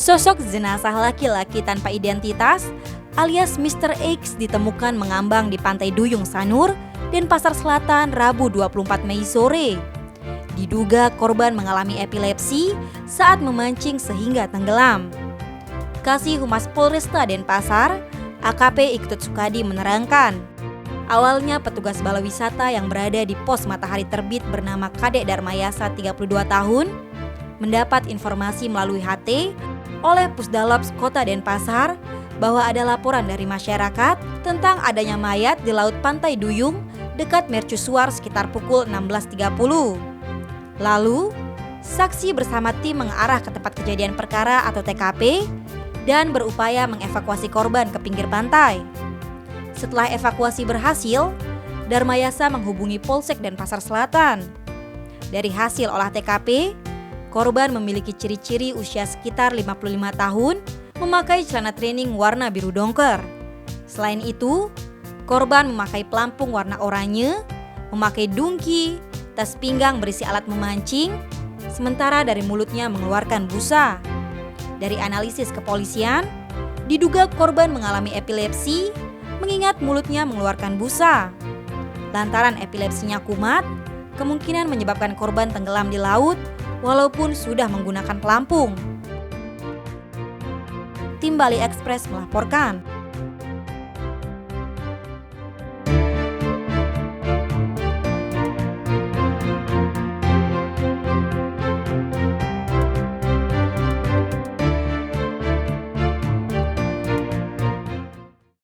Sosok jenazah laki-laki tanpa identitas alias Mr. X ditemukan mengambang di pantai Duyung Sanur, Denpasar Selatan, Rabu 24 Mei sore. Diduga korban mengalami epilepsi saat memancing sehingga tenggelam. Kasih Humas Polresta Denpasar, AKP Iktut Sukadi menerangkan, awalnya petugas balai wisata yang berada di pos Matahari Terbit bernama Kadek Darmayasa 32 tahun mendapat informasi melalui HT oleh Pusdalops Kota Denpasar bahwa ada laporan dari masyarakat tentang adanya mayat di Laut Pantai Duyung dekat mercusuar sekitar pukul 16.30. Lalu, saksi bersama tim mengarah ke tempat kejadian perkara atau TKP dan berupaya mengevakuasi korban ke pinggir pantai. Setelah evakuasi berhasil, Darmayasa menghubungi Polsek Denpasar Selatan. Dari hasil olah TKP, korban memiliki ciri-ciri usia sekitar 55 tahun, memakai celana training warna biru dongker. Selain itu, korban memakai pelampung warna oranye, memakai dungki, tas pinggang berisi alat memancing, sementara dari mulutnya mengeluarkan busa. Dari analisis kepolisian, diduga korban mengalami epilepsi mengingat mulutnya mengeluarkan busa. Lantaran epilepsinya kumat, kemungkinan menyebabkan korban tenggelam di laut walaupun sudah menggunakan pelampung. Tim Bali Express melaporkan.